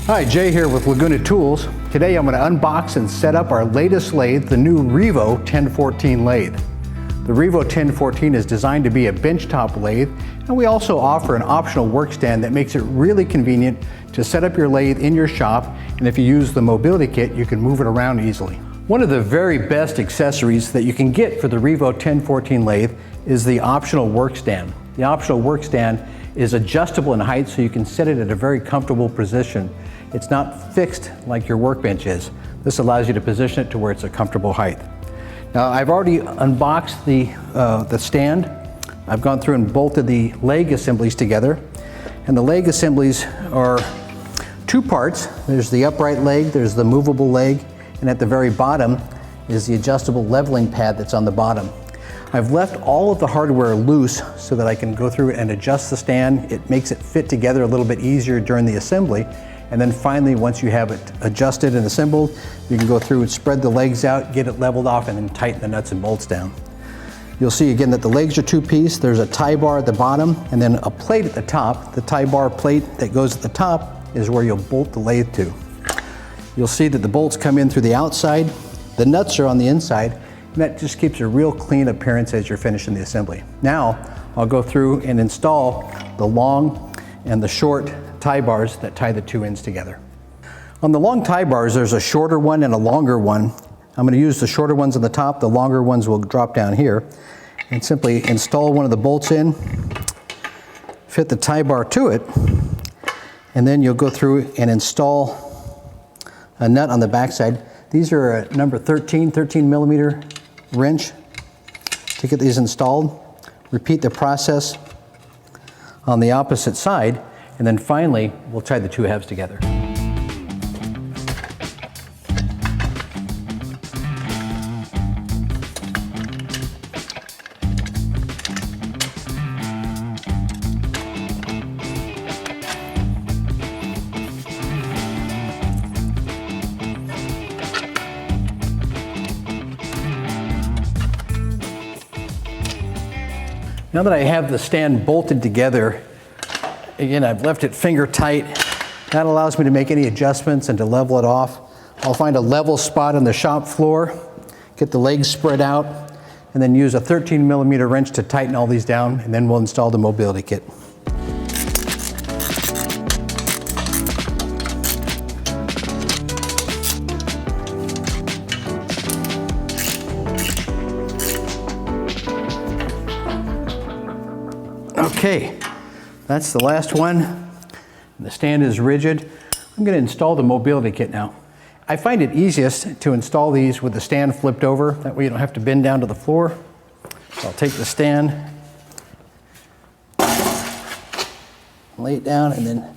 Hi, Jay here with Laguna Tools. Today I'm going to unbox and set up our latest lathe, the new Revo 1014 lathe. The Revo 1014 is designed to be a benchtop lathe, and we also offer an optional workstand that makes it really convenient to set up your lathe in your shop, and if you use the mobility kit, you can move it around easily. One of the very best accessories that you can get for the Revo 1014 lathe is the optional workstand. The optional workstand is adjustable in height, so you can set it at a very comfortable position. It's not fixed like your workbench is. This allows you to position it to where it's a comfortable height. Now, I've already unboxed the stand. I've gone through and bolted the leg assemblies together. And the leg assemblies are two parts. There's the upright leg, there's the movable leg, and at the very bottom is the adjustable leveling pad that's on the bottom. I've left all of the hardware loose so that I can go through and adjust the stand. It makes it fit together a little bit easier during the assembly. And then finally, once you have it adjusted and assembled, you can go through and spread the legs out, get it leveled off, and then tighten the nuts and bolts down. You'll see again that the legs are two-piece. There's a tie bar at the bottom and then a plate at the top. The tie bar plate that goes at the top is where you'll bolt the lathe to. You'll see that the bolts come in through the outside. The nuts are on the inside, and that just keeps a real clean appearance as you're finishing the assembly. Now, I'll go through and install the long and the short tie bars that tie the two ends together. On the long tie bars, there's a shorter one and a longer one. I'm going to use the shorter ones on the top, the longer ones will drop down here, and simply install one of the bolts in, fit the tie bar to it, and then you'll go through and install a nut on the backside. These are a number 13 millimeter wrench to get these installed. Repeat the process on the opposite side, and then finally, we'll tie the two halves together. Now that I have the stand bolted together, again, I've left it finger tight. That allows me to make any adjustments and to level it off. I'll find a level spot on the shop floor, get the legs spread out, and then use a 13 millimeter wrench to tighten all these down, and then we'll install the mobility kit. Okay, that's the last one. The stand is rigid. I'm going to install the mobility kit now. I find it easiest to install these with the stand flipped over. That way you don't have to bend down to the floor. So I'll take the stand, lay it down, and then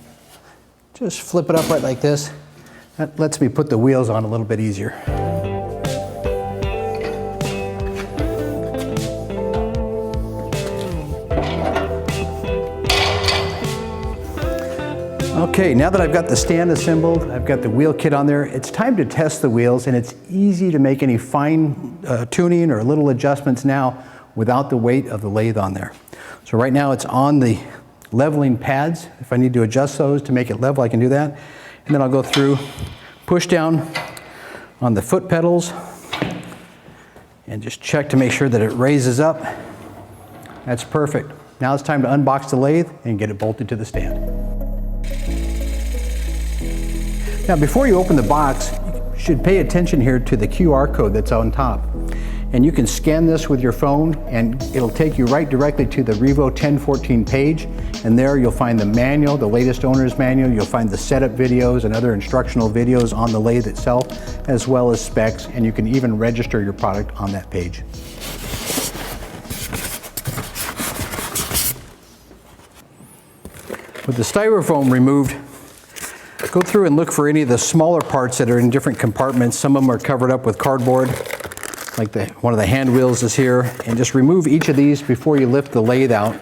just flip it upright like this. That lets me put the wheels on a little bit easier. Okay, now that I've got the stand assembled, I've got the wheel kit on there, it's time to test the wheels, and it's easy to make any fine tuning or little adjustments now without the weight of the lathe on there. So right now it's on the leveling pads. If I need to adjust those to make it level, I can do that. And then I'll go through, push down on the foot pedals, and just check to make sure that it raises up. That's perfect. Now it's time to unbox the lathe and get it bolted to the stand. Now, before you open the box, you should pay attention here to the QR code that's on top. And you can scan this with your phone, and it'll take you right directly to the Revo 1014 page. And there you'll find the manual, the latest owner's manual. You'll find the setup videos and other instructional videos on the lathe itself, as well as specs. And you can even register your product on that page. With the styrofoam removed, go through and look for any of the smaller parts that are in different compartments. Some of them are covered up with cardboard, like one of the hand wheels is here. And just remove each of these before you lift the lathe out.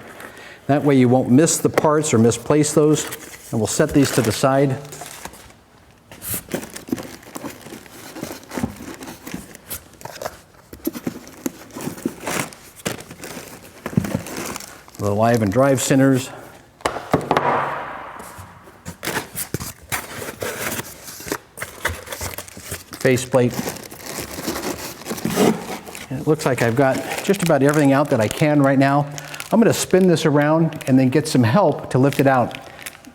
That way you won't miss the parts or misplace those. And we'll set these to the side. The live and drive centers. faceplate. And it looks like I've got just about everything out that I can right now. I'm going to spin this around and then get some help to lift it out.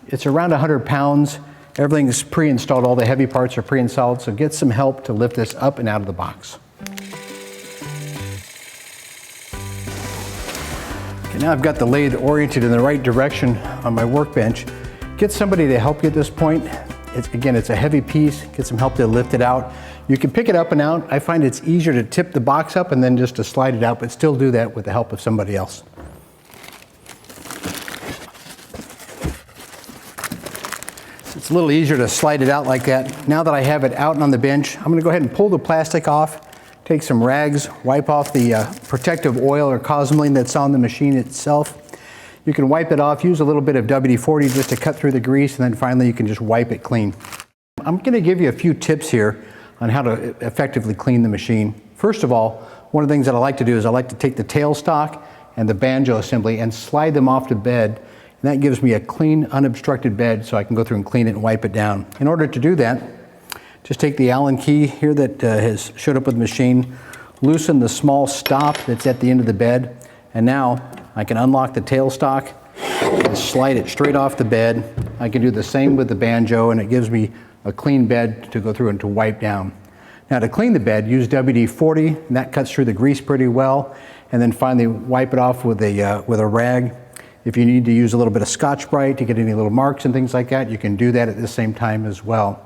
It's around 100 pounds. Everything's pre-installed, all the heavy parts are pre-installed, so get some help to lift this up and out of the box. Okay, now I've got the lathe oriented in the right direction on my workbench. Get somebody to help you at this point. Again, it's a heavy piece. Get some help to lift it out. You can pick it up and out. I find it's easier to tip the box up and then just to slide it out, but still do that with the help of somebody else. It's a little easier to slide it out like that. Now that I have it out on the bench, I'm going to go ahead and pull the plastic off, take some rags, wipe off the protective oil or cosmoline that's on the machine itself. You can wipe it off, use a little bit of WD-40 just to cut through the grease, and then finally you can just wipe it clean. I'm going to give you a few tips here on how to effectively clean the machine. First of all, one of the things that I like to do is I like to take the tailstock and the banjo assembly and slide them off the bed. And that gives me a clean, unobstructed bed so I can go through and clean it and wipe it down. In order to do that, just take the Allen key here that has showed up with the machine, loosen the small stop that's at the end of the bed, and now I can unlock the tailstock and slide it straight off the bed. I can do the same with the banjo, and it gives me a clean bed to go through and to wipe down. Now to clean the bed, use WD-40, and that cuts through the grease pretty well, and then finally wipe it off with a rag. If you need to use a little bit of Scotch-Brite to get any little marks and things like that, you can do that at the same time as well.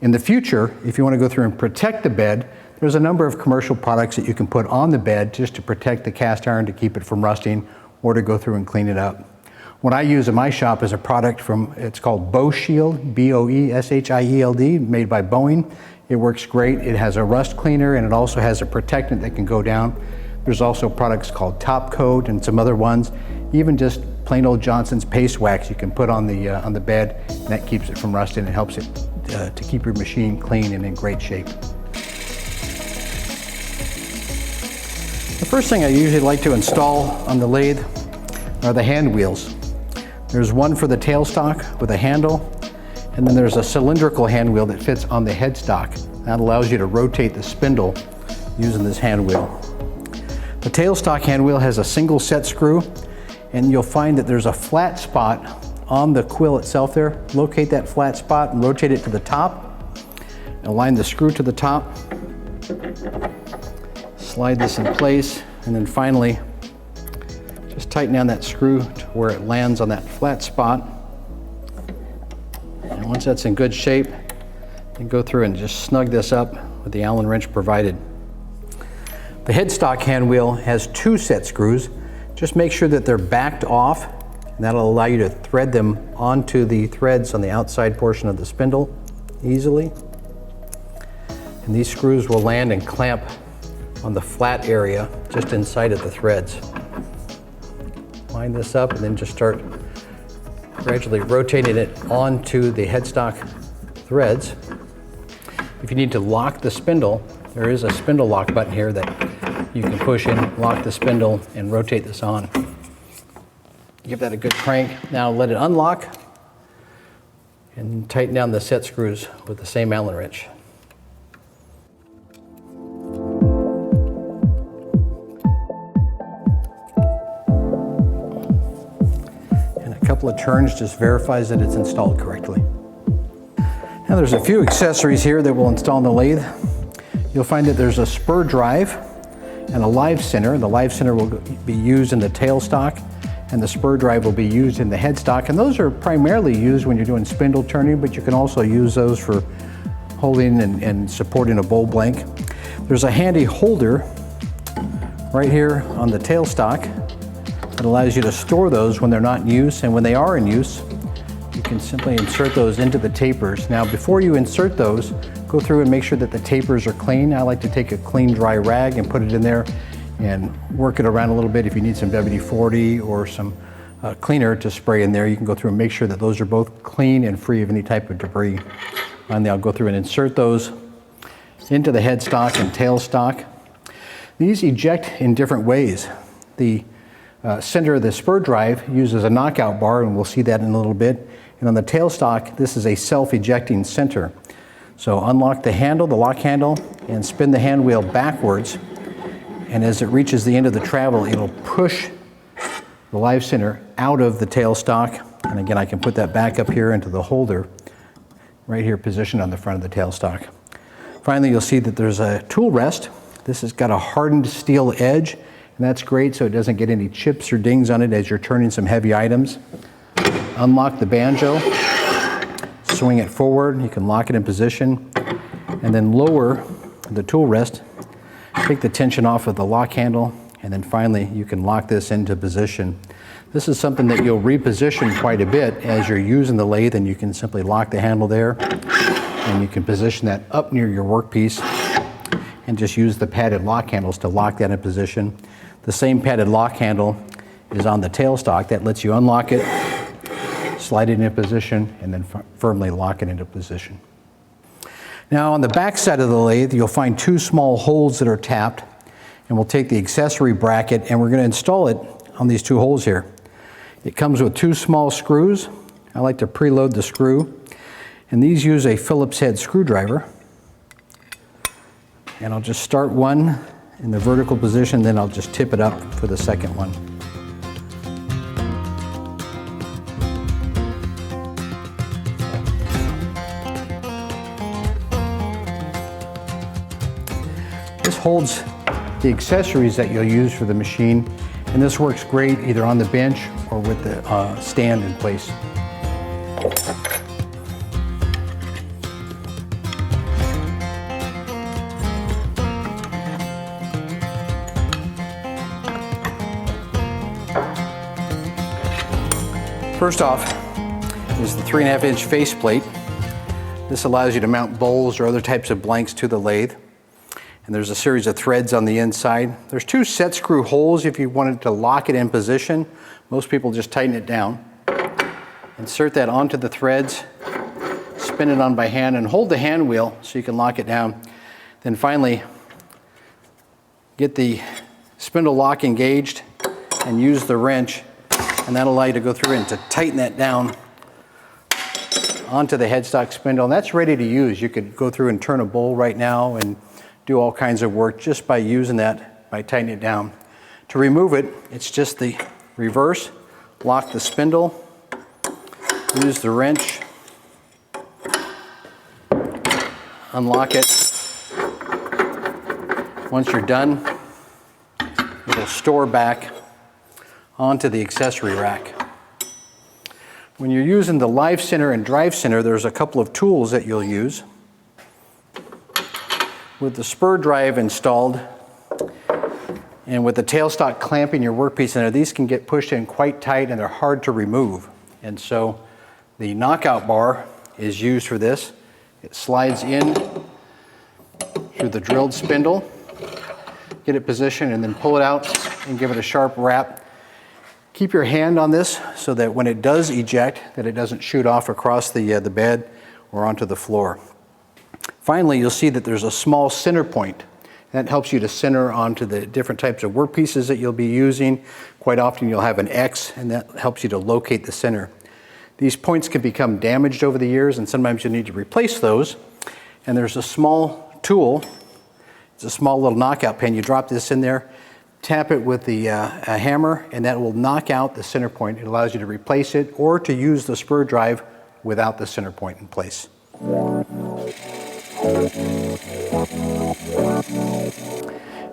In the future, if you want to go through and protect the bed, there's a number of commercial products that you can put on the bed just to protect the cast iron to keep it from rusting or to go through and clean it up. What I use in my shop is a product it's called Boeshield, B-O-E-S-H-I-E-L-D, made by Boeing. It works great. It has a rust cleaner and it also has a protectant that can go down. There's also products called Top Coat and some other ones. Even just plain old Johnson's paste wax you can put on the bed, and that keeps it from rusting and helps it to keep your machine clean and in great shape. The first thing I usually like to install on the lathe are the hand wheels. There's one for the tailstock with a handle, and then there's a cylindrical hand wheel that fits on the headstock. That allows you to rotate the spindle using this hand wheel. The tailstock hand wheel has a single set screw, and you'll find that there's a flat spot on the quill itself there. Locate that flat spot and rotate it to the top. Align the screw to the top. Slide this in place, and then finally just tighten down that screw to where it lands on that flat spot. And once that's in good shape, you go through and just snug this up with the Allen wrench provided. The headstock hand wheel has 2 set screws. Just make sure that they're backed off, and that'll allow you to thread them onto the threads on the outside portion of the spindle easily. And these screws will land and clamp on the flat area just inside of the threads. Line this up and then just start gradually rotating it onto the headstock threads. If you need to lock the spindle, there is a spindle lock button here that you can push in, lock the spindle, and rotate this on. Give that a good crank. Now let it unlock and tighten down the set screws with the same Allen wrench. And a couple of turns just verifies that it's installed correctly. Now there's a few accessories here that we'll install in the lathe. You'll find that there's a spur drive and a live center. The live center will be used in the tailstock, and the spur drive will be used in the headstock. And those are primarily used when you're doing spindle turning, but you can also use those for holding and supporting a bowl blank. There's a handy holder right here on the tailstock that allows you to store those when they're not in use, and when they are in use, you can simply insert those into the tapers. Now, before you insert those, go through and make sure that the tapers are clean. I like to take a clean, dry rag and put it in there and work it around a little bit. If you need some WD-40 or some cleaner to spray in there, you can go through and make sure that those are both clean and free of any type of debris. Finally, I'll go through and insert those into the headstock and tailstock. These eject in different ways. The center of the spur drive uses a knockout bar, and we'll see that in a little bit. And on the tailstock, this is a self-ejecting center. So unlock the handle, the lock handle, and spin the hand wheel backwards. And as it reaches the end of the travel, it'll push the live center out of the tailstock. And again, I can put that back up here into the holder, right here positioned on the front of the tailstock. Finally, you'll see that there's a tool rest. This has got a hardened steel edge, and that's great so it doesn't get any chips or dings on it as you're turning some heavy items. Unlock the banjo, swing it forward, you can lock it in position, and then lower the tool rest, take the tension off of the lock handle, and then finally you can lock this into position. This is something that you'll reposition quite a bit as you're using the lathe, and you can simply lock the handle there, and you can position that up near your workpiece and just use the padded lock handles to lock that in position. The same padded lock handle is on the tailstock that lets you unlock it, slide it into position, and then firmly lock it into position. Now on the back side of the lathe, you'll find two small holes that are tapped, and we'll take the accessory bracket and we're going to install it on these two holes here. It comes with two small screws. I like to preload the screw, and these use a Phillips head screwdriver. And I'll just start one in the vertical position, then I'll just tip it up for the second one. This holds the accessories that you'll use for the machine, and this works great either on the bench or with the stand in place. First off is the 3.5-inch faceplate. This allows you to mount bowls or other types of blanks to the lathe. And there's a series of threads on the inside. There's two set screw holes if you wanted to lock it in position. Most people just tighten it down. Insert that onto the threads, spin it on by hand, and hold the hand wheel so you can lock it down. Then finally, get the spindle lock engaged and use the wrench, and that'll allow you to go through and to tighten that down onto the headstock spindle. And that's ready to use. You could go through and turn a bowl right now and do all kinds of work just by using that, by tightening it down. To remove it, it's just the reverse. Lock the spindle, use the wrench, unlock it. Once you're done, it'll store back onto the accessory rack. When you're using the live center and drive center, there's a couple of tools that you'll use. With the spur drive installed and with the tailstock clamping your workpiece in there, these can get pushed in quite tight and they're hard to remove. And so the knockout bar is used for this. It slides in through the drilled spindle, get it positioned, and then pull it out and give it a sharp wrap. Keep your hand on this so that when it does eject, that it doesn't shoot off across the bed or onto the floor. Finally, you'll see that there's a small center point. That helps you to center onto the different types of workpieces that you'll be using. Quite often you'll have an X, and that helps you to locate the center. These points can become damaged over the years, and sometimes you'll need to replace those. And there's a small tool. It's a small little knockout pin. You drop this in there, tap it with the a hammer, and that will knock out the center point. It allows you to replace it or to use the spur drive without the center point in place.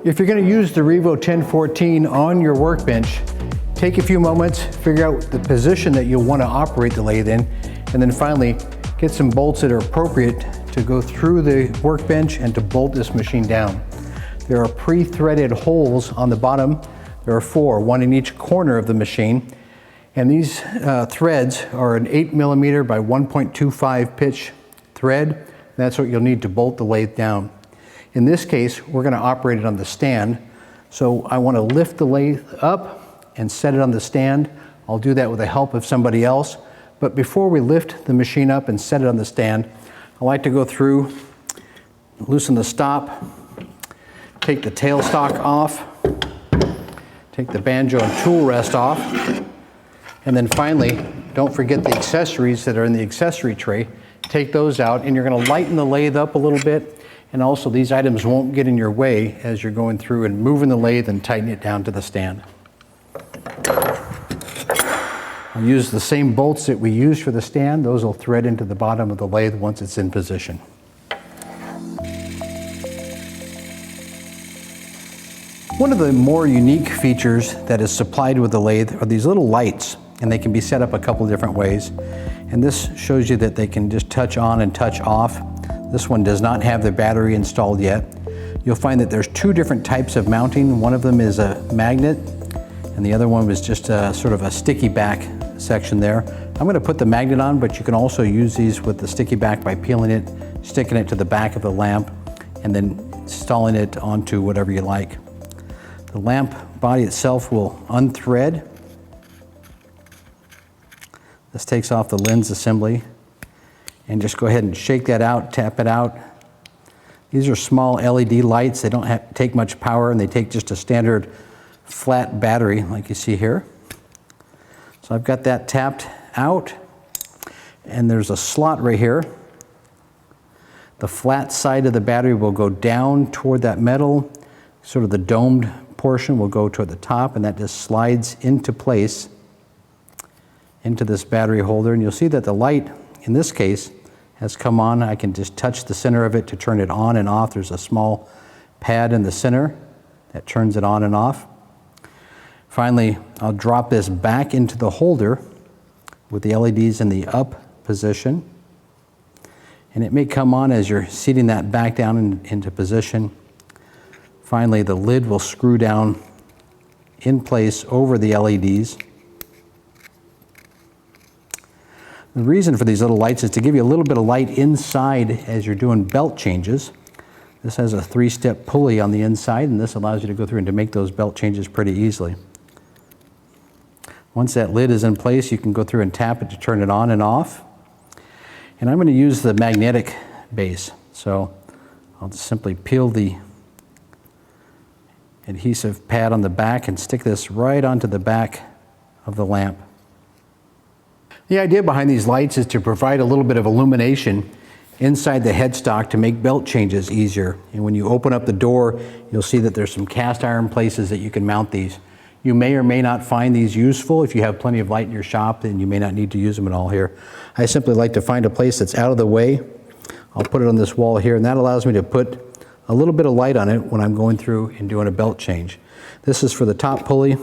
If you're going to use the Revo 1014 on your workbench, take a few moments, figure out the position that you'll want to operate the lathe in, and then finally get some bolts that are appropriate to go through the workbench and to bolt this machine down. There are pre-threaded holes on the bottom. There are 4, one in each corner of the machine. And these threads are an 8mm by 1.25 pitch thread. That's what you'll need to bolt the lathe down. In this case, we're going to operate it on the stand. So I want to lift the lathe up and set it on the stand. I'll do that with the help of somebody else. But before we lift the machine up and set it on the stand, I like to go through, loosen the stop, take the tailstock off, take the banjo and tool rest off, and then finally, don't forget the accessories that are in the accessory tray. take those out, and you're going to lighten the lathe up a little bit, and also these items won't get in your way as you're going through and moving the lathe and tighten it down to the stand. I'll use the same bolts that we used for the stand. Those will thread into the bottom of the lathe once it's in position. One of the more unique features that is supplied with the lathe are these little lights, and they can be set up a couple different ways. And this shows you that they can just touch on and touch off. This one does not have the battery installed yet. You'll find that there's two different types of mounting. One of them is a magnet, and the other one was just a sort of a sticky back section there. I'm going to put the magnet on, but you can also use these with the sticky back by peeling it, sticking it to the back of the lamp, and then installing it onto whatever you like. The lamp body itself will unthread. This takes off the lens assembly, and just go ahead and shake that out, tap it out. These are small LED lights. They don't take much power, and they take just a standard flat battery like you see here. So I've got that tapped out, and there's a slot right here. The flat side of the battery will go down toward that metal. Sort of the domed portion will go toward the top, and that just slides into place into this battery holder. And you'll see that the light in this case has come on. I can just touch the center of it to turn it on and off. There's a small pad in the center that turns it on and off. Finally, I'll drop this back into the holder with the LEDs in the up position, and it may come on as you're seating that back down into position. Finally, the lid will screw down in place over the LEDs. The reason for these little lights is to give you a little bit of light inside as you're doing belt changes. This has a 3-step pulley on the inside, and this allows you to go through and to make those belt changes pretty easily. Once that lid is in place, you can go through and tap it to turn it on and off. And I'm going to use the magnetic base. So I'll just simply peel the adhesive pad on the back and stick this right onto the back of the lamp. The idea behind these lights is to provide a little bit of illumination inside the headstock to make belt changes easier. And when you open up the door, you'll see that there's some cast iron places that you can mount these. You may or may not find these useful. If you have plenty of light in your shop, then you may not need to use them at all here. I simply like to find a place that's out of the way. I'll put it on this wall here, and that allows me to put a little bit of light on it when I'm going through and doing a belt change. This is for the top pulley.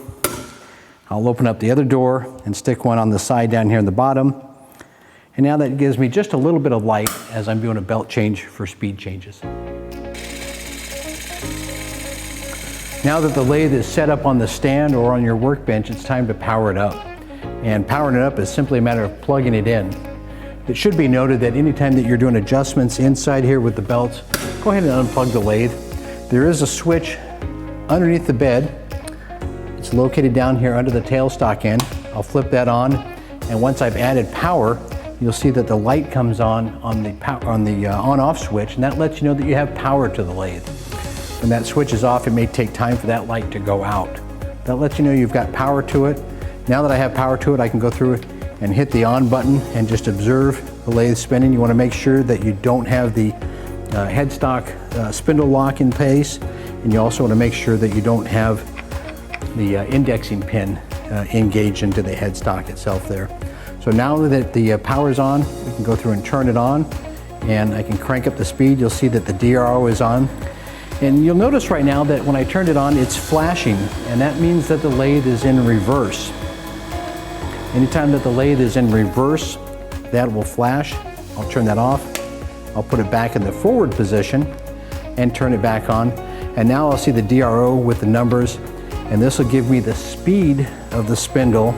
I'll open up the other door and stick one on the side down here in the bottom. And now that gives me just a little bit of light as I'm doing a belt change for speed changes. Now that the lathe is set up on the stand or on your workbench, it's time to power it up. And powering it up is simply a matter of plugging it in. It should be noted that anytime that you're doing adjustments inside here with the belts, go ahead and unplug the lathe. There is a switch underneath the bed. It's located down here under the tailstock end. I'll flip that on, and once I've added power, you'll see that the light comes on the on-off switch, and that lets you know that you have power to the lathe. When that switch is off, it may take time for that light to go out. That lets you know you've got power to it. Now that I have power to it, I can go through it and hit the on button and just observe the lathe spinning. You want to make sure that you don't have the headstock spindle lock in place, and you also want to make sure that you don't have the indexing pin engaged into the headstock itself there. So now that the power's on, we can go through and turn it on, and I can crank up the speed. You'll see that the DRO is on. And you'll notice right now that when I turned it on, it's flashing, and that means that the lathe is in reverse. Anytime that the lathe is in reverse, that will flash. I'll turn that off. I'll put it back in the forward position and turn it back on. And now I'll see the DRO with the numbers, and this will give me the speed of the spindle,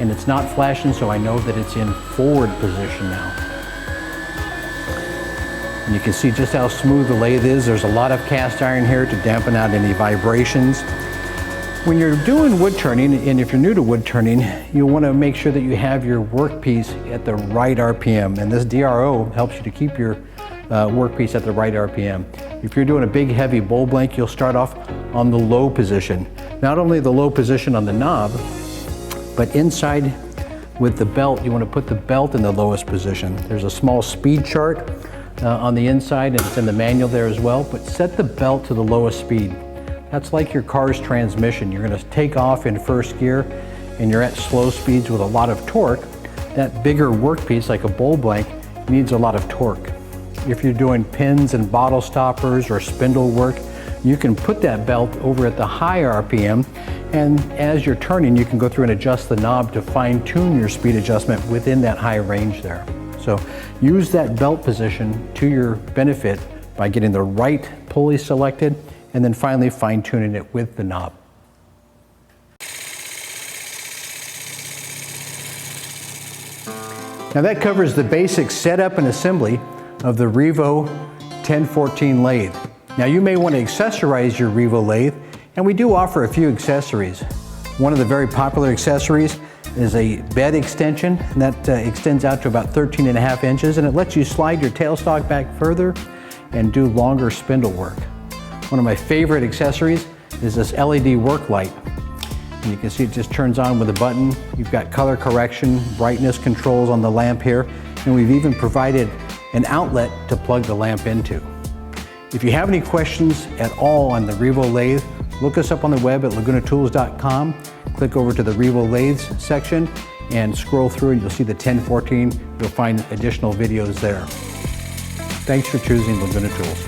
and it's not flashing, so I know that it's in forward position now. And you can see just how smooth the lathe is. There's a lot of cast iron here to dampen out any vibrations. When you're doing wood turning, and if you're new to wood turning, you'll want to make sure that you have your workpiece at the right RPM, and this DRO helps you to keep your workpiece at the right RPM. If you're doing a big heavy bowl blank, you'll start off on the low position. Not only the low position on the knob, but inside with the belt, you want to put the belt in the lowest position. There's a small speed chart on the inside, and it's in the manual there as well, but set the belt to the lowest speed. That's like your car's transmission. You're going to take off in first gear and you're at slow speeds with a lot of torque. That bigger workpiece, like a bowl blank, needs a lot of torque. If you're doing pins and bottle stoppers or spindle work, you can put that belt over at the high RPM, and as you're turning, you can go through and adjust the knob to fine-tune your speed adjustment within that high range there. So use that belt position to your benefit by getting the right pulley selected and then finally fine-tuning it with the knob. Now that covers the basic setup and assembly of the Revo 1014 lathe. Now you may want to accessorize your Revo lathe, and we do offer a few accessories. One of the very popular accessories is a bed extension, and that extends out to about 13.5 inches, and it lets you slide your tailstock back further and do longer spindle work. One of my favorite accessories is this LED work light. And you can see it just turns on with a button. You've got color correction, brightness controls on the lamp here, and we've even provided an outlet to plug the lamp into. If you have any questions at all on the Revo lathe, look us up on the web at lagunatools.com, click over to the Revo lathes section and scroll through and you'll see the 1014. You'll find additional videos there. Thanks for choosing Laguna Tools.